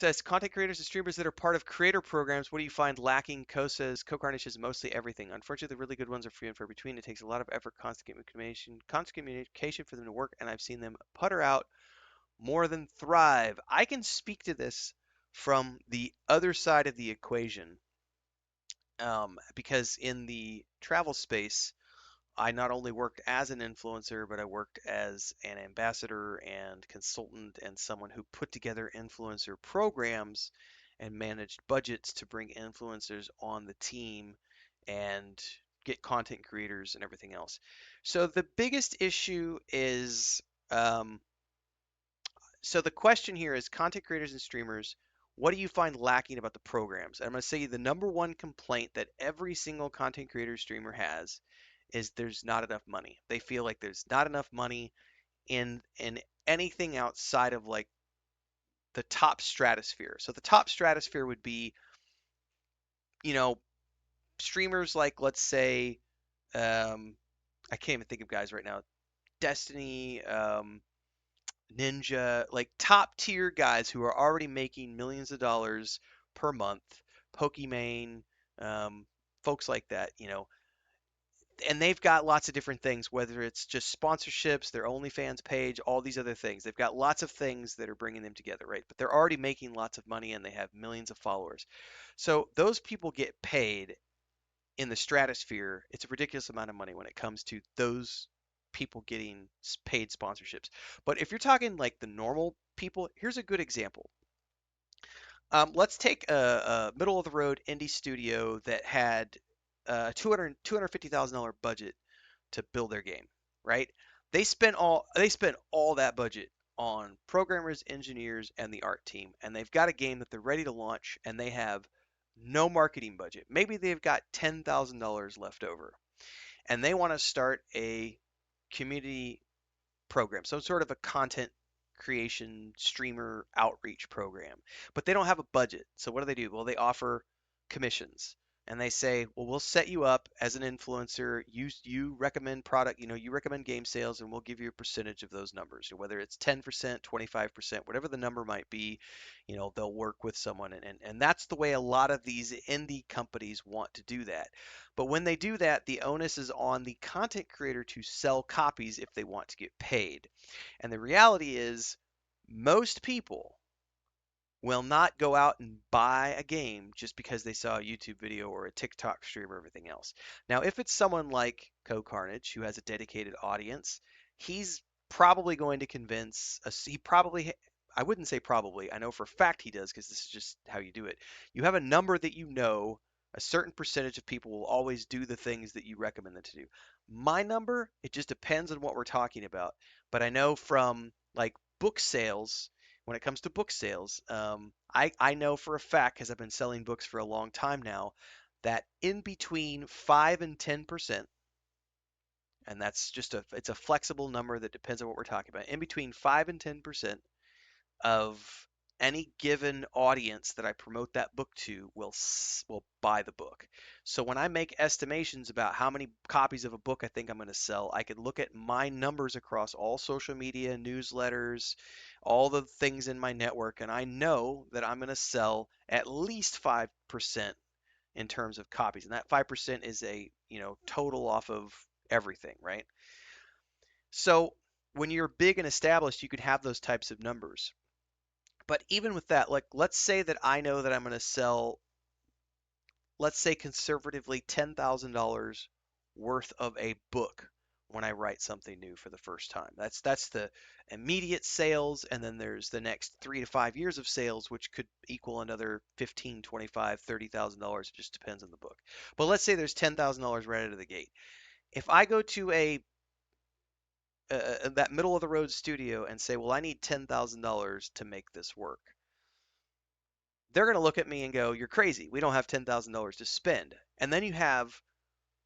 Says content creators and streamers that are part of creator programs. What do you find lacking? Co says Co-Carnage is mostly everything. Unfortunately, the really good ones are few and far between. It takes a lot of effort, constant communication for them to work, and I've seen them putter out more than thrive. I can speak to this from the other side of the equation, because in the travel space, I not only worked as an influencer, but I worked as an ambassador and consultant and someone who put together influencer programs and managed budgets to bring influencers on the team and get content creators and everything else. So the biggest issue is, um, so the question here is content creators and streamers, what do you find lacking about the programs? And I'm going to say the number one complaint that every single content creator streamer has is there's not enough money. They feel like there's not enough money in anything outside of like the top stratosphere. So the top stratosphere would be, you know, streamers like, let's say, I can't even think of guys right now. Destiny, Ninja, like top tier guys who are already making millions of dollars per month, Pokimane, um, folks like that, and they've got lots of different things, whether it's just sponsorships, their OnlyFans page, all these other things. They've got lots of things that are bringing them together, right? But they're already making lots of money and they have millions of followers. So those people get paid in the stratosphere. It's a ridiculous amount of money when it comes to those people getting paid sponsorships. But if you're talking like the normal people, here's a good example. Let's take a middle of the road indie studio that had a $250,000 budget to build their game, right? They spent all that budget on programmers, engineers, and the art team, and they've got a game that they're ready to launch, and they have no marketing budget. Maybe they've got $10,000 left over, and they want to start a community program, some sort of a content creation streamer outreach program. But they don't have a budget. So what do? Well, they offer commissions. And they say, well, we'll set you up as an influencer. You recommend product, you recommend game sales, and we'll give you a percentage of those numbers. Whether it's 10%, 25%, whatever the number might be, they'll work with someone. And that's the way a lot of these indie companies want to do that. But when they do that, the onus is on the content creator to sell copies if they want to get paid. And the reality is, most people will not go out and buy a game just because they saw a YouTube video or a TikTok stream or everything else. Now, if it's someone like Co-Carnage who has a dedicated audience, he's probably going to convince us. I wouldn't say probably, I know for a fact he does because this is just how you do it. You have a number that a certain percentage of people will always do the things that you recommend them to do. My number, it just depends on what we're talking about. But I know from like book sales, when it comes to book sales, I know for a fact, because I've been selling books for a long time now, that in between 5 and 10%, and that's just it's a flexible number that depends on what we're talking about, in between 5 and 10% of any given audience that I promote that book to will buy the book. So when I make estimations about how many copies of a book I think I'm going to sell, I can look at my numbers across all social media, newsletters, all the things in my network, and I know that I'm going to sell at least 5% in terms of copies. And that 5% is a, total off of everything, right? So when you're big and established, you could have those types of numbers. But even with that, like let's say that I know that I'm going to sell, let's say conservatively $10,000 worth of a book when I write something new for the first time. That's the immediate sales, and then there's the next 3 to 5 years of sales, which could equal another 15, 25, $30,000. It just depends on the book. But let's say there's $10,000 right out of the gate. If I go to that middle of the road studio and say, well, I need $10,000 to make this work, they're going to look at me and go, "You're crazy. We don't have $10,000 to spend." And then you have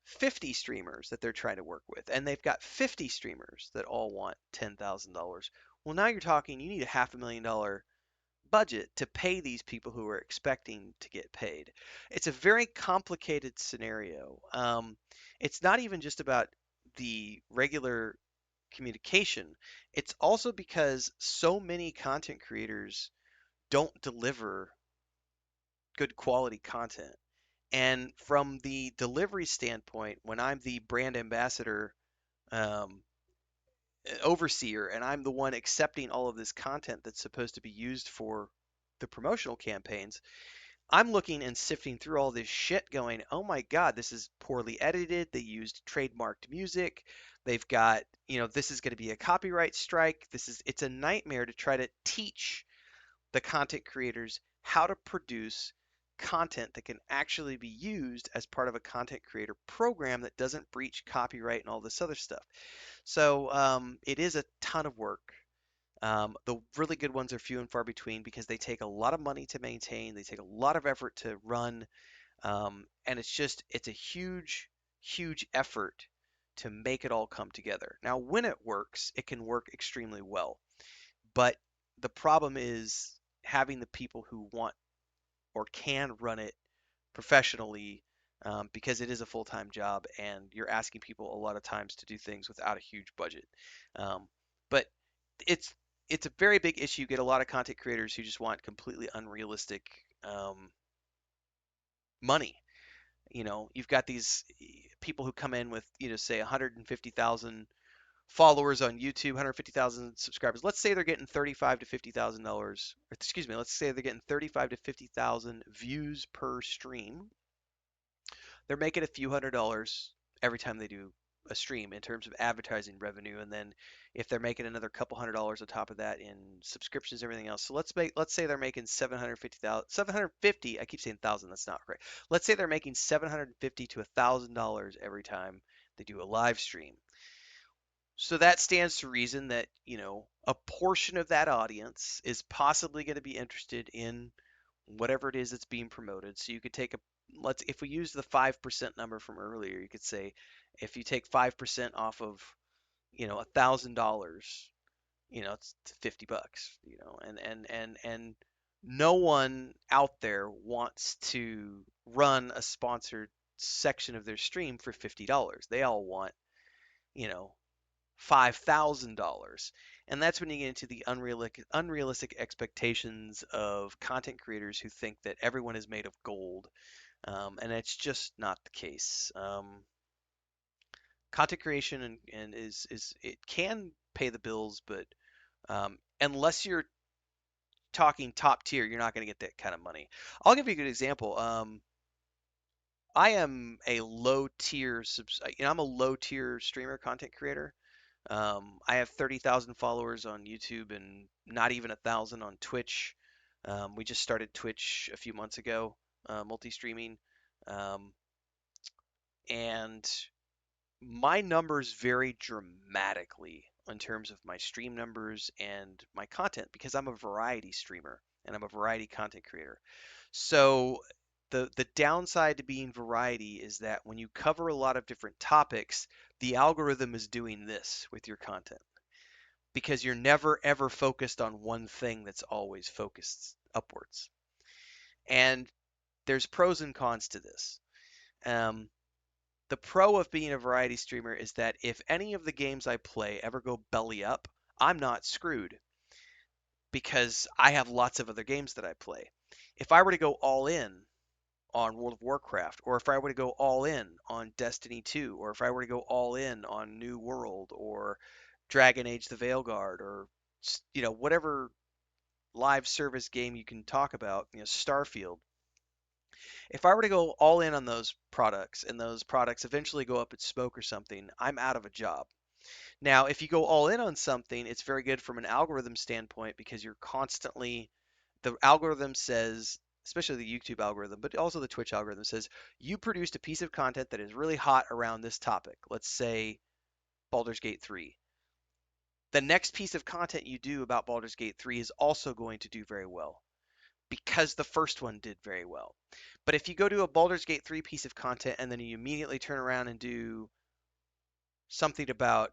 50 streamers that they're trying to work with, and they've got 50 streamers that all want $10,000. Well, now you're talking, you need a $500,000 budget to pay these people who are expecting to get paid. It's a very complicated scenario. It's not even just about the regular communication, it's also because so many content creators don't deliver good quality content. And from the delivery standpoint, when I'm the brand ambassador, um, overseer, and I'm the one accepting all of this content that's supposed to be used for the promotional campaigns, I'm looking and sifting through all this shit going, oh my God, this is poorly edited. They used trademarked music. They've got, this is going to be a copyright strike. It's a nightmare to try to teach the content creators how to produce content that can actually be used as part of a content creator program that doesn't breach copyright and all this other stuff. So it is a ton of work. The really good ones are few and far between because they take a lot of money to maintain, they take a lot of effort to run, and it's a huge, huge effort to make it all come together. Now, when it works, it can work extremely well, but the problem is having the people who want or can run it professionally, because it is a full-time job and you're asking people a lot of times to do things without a huge budget. But it's it's a very big issue. You get a lot of content creators who just want completely unrealistic um, money. You've got these people who come in with, say 150,000 followers on YouTube, 150,000 subscribers. Let's say they're getting 35 to $50,000. Excuse me. Let's say they're getting 35 to 50,000 views per stream. They're making a few $100s every time they do a stream in terms of advertising revenue, and then if they're making another couple $100s on top of that in subscriptions, everything else. So let's say they're making 750,000, 750. I keep saying thousand. That's not right. Let's say they're making 750 to $1,000 every time they do a live stream. So that stands to reason that, a portion of that audience is possibly going to be interested in whatever it is that's being promoted. So you could take if we use the 5% number from earlier, you could say if you take 5% off of, $1,000, it's $50, and no one out there wants to run a sponsored section of their stream for $50. They all want, you know, $5,000. And that's when you get into the unrealistic expectations of content creators who think that everyone is made of gold. And it's just not the case. Content creation and is it can pay the bills, but unless you're talking top tier, you're not going to get that kind of money. I'll give you a good example. I am a low tier I'm a low tier streamer content creator. I have 30,000 followers on YouTube and not even 1,000 on Twitch. We just started Twitch a few months ago, multi-streaming, um, and my numbers vary dramatically in terms of my stream numbers and my content because I'm a variety streamer and I'm a variety content creator. So the downside to being variety is that when you cover a lot of different topics, the algorithm is doing this with your content because you're never ever focused on one thing that's always focused upwards. And there's pros and cons to this. Um, the pro of being a variety streamer is that if any of the games I play ever go belly up, I'm not screwed because I have lots of other games that I play. If I were to go all in on World of Warcraft, or if I were to go all in on Destiny 2, or if I were to go all in on New World or Dragon Age the Veilguard, or whatever live service game you can talk about, Starfield. If I were to go all in on those products and those products eventually go up in smoke or something, I'm out of a job. Now, if you go all in on something, it's very good from an algorithm standpoint because the algorithm says, especially the YouTube algorithm, but also the Twitch algorithm says, you produced a piece of content that is really hot around this topic. Let's say Baldur's Gate 3. The next piece of content you do about Baldur's Gate 3 is also going to do very well because the first one did very well. But if you go to a Baldur's Gate 3 piece of content and then you immediately turn around and do something about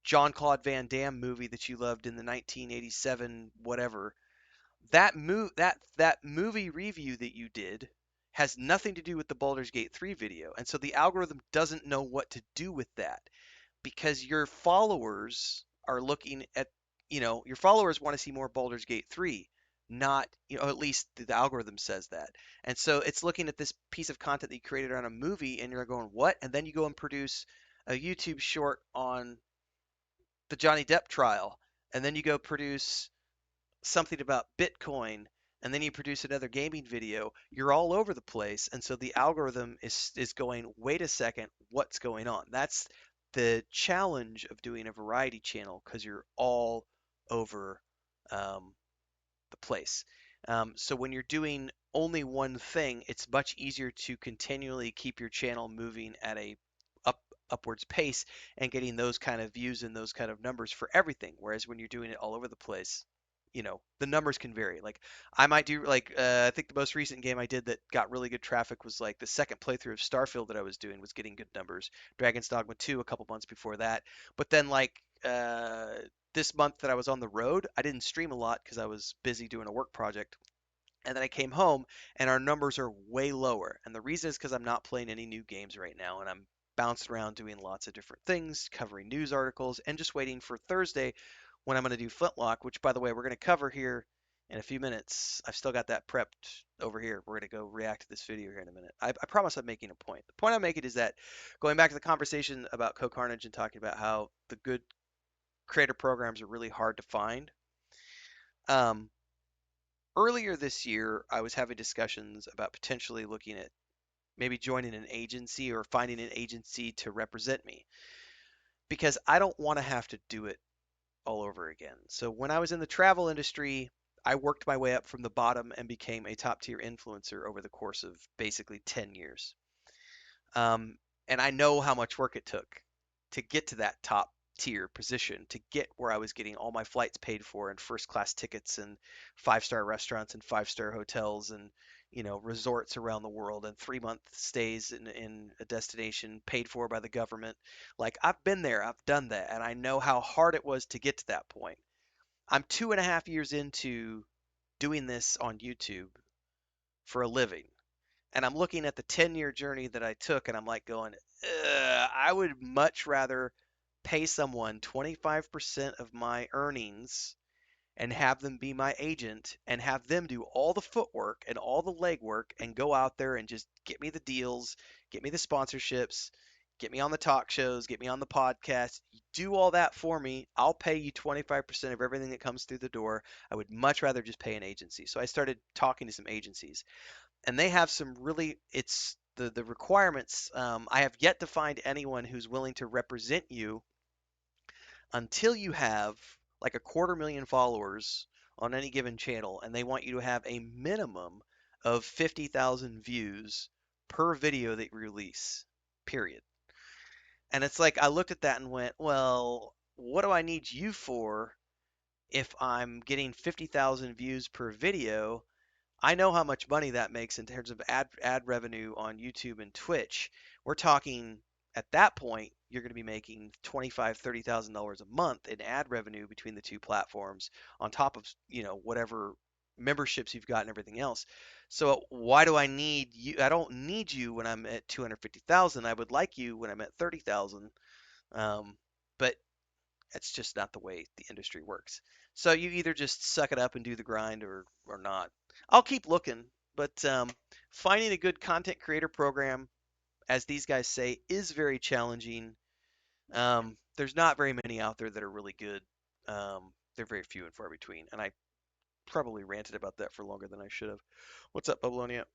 Jean-Claude Van Damme movie that you loved in the 1987 whatever, that movie review that you did has nothing to do with the Baldur's Gate 3 video. And so the algorithm doesn't know what to do with that because your followers are looking at, your followers want to see more Baldur's Gate 3, not, at least the algorithm says that. And so it's looking at this piece of content that you created on a movie and you're going, what? And then you go and produce a YouTube short on the Johnny Depp trial. And then you go produce something about Bitcoin, and then you produce another gaming video. You're all over the place. And so the algorithm is going, wait a second, what's going on? That's the challenge of doing a variety channel, because you're all over um, the place. So when you're doing only one thing, it's much easier to continually keep your channel moving at a up upwards pace and getting those kind of views and those kind of numbers for everything. Whereas when you're doing it all over the place, the numbers can vary. Like I might do like I think the most recent game I did that got really good traffic was like the second playthrough of Starfield that I was doing was getting good numbers. Dragon's Dogma 2 a couple months before that. But then like this month that I was on the road, I didn't stream a lot because I was busy doing a work project. And then I came home and our numbers are way lower. And the reason is because I'm not playing any new games right now and I'm bouncing around doing lots of different things, covering news articles, and just waiting for Thursday when I'm going to do Flintlock, which, by the way, we're going to cover here in a few minutes. I've still got that prepped over here. We're going to go react to this video here in a minute. I promise I'm making a point. The point I'm making is that going back to the conversation about Co-Carnage and talking about how the good creator programs are really hard to find. Um, Earlier this year, I was having discussions about potentially looking at maybe joining an agency or finding an agency to represent me because I don't want to have to do it all over again. So when I was in the travel industry, I worked my way up from the bottom and became a top tier influencer over the course of basically 10 years. Um, and I know how much work it took to get to that top tier position, to get where I was getting all my flights paid for and first class tickets and five-star restaurants and five-star hotels and resorts around the world and 3 month stays in a destination paid for by the government. Like I've been there, I've done that, and I know how hard it was to get to that point. I'm 2.5 years into doing this on YouTube for a living, and I'm looking at the 10-year journey that I took, and I'm like going, I would much rather pay someone 25% of my earnings and have them be my agent and have them do all the footwork and all the legwork and go out there and just get me the deals, get me the sponsorships, get me on the talk shows, get me on the podcast. You do all that for me. I'll pay you 25% of everything that comes through the door. I would much rather just pay an agency. So I started talking to some agencies and they have some really it's the requirements. I have yet to find anyone who's willing to represent you until you have like 250,000 followers on any given channel, and they want you to have a minimum of 50,000 views per video that you release. Period. And it's like I looked at that and went, well, what do I need you for if I'm getting 50,000 views per video? I know how much money that makes in terms of ad revenue on YouTube and Twitch. We're talking at that point, you're going to be making $25,000, $30,000 a month in ad revenue between the two platforms, on top of whatever memberships you've got and everything else. So why do I need you? I don't need you when I'm at 250,000. I would like you when I'm at 30,000. But that's just not the way the industry works. So you either just suck it up and do the grind or not. I'll keep looking, but finding a good content creator program, as these guys say, is very challenging. There's not very many out there that are really good. They're very few and far between, and I probably ranted about that for longer than I should have. What's up, Babylonia?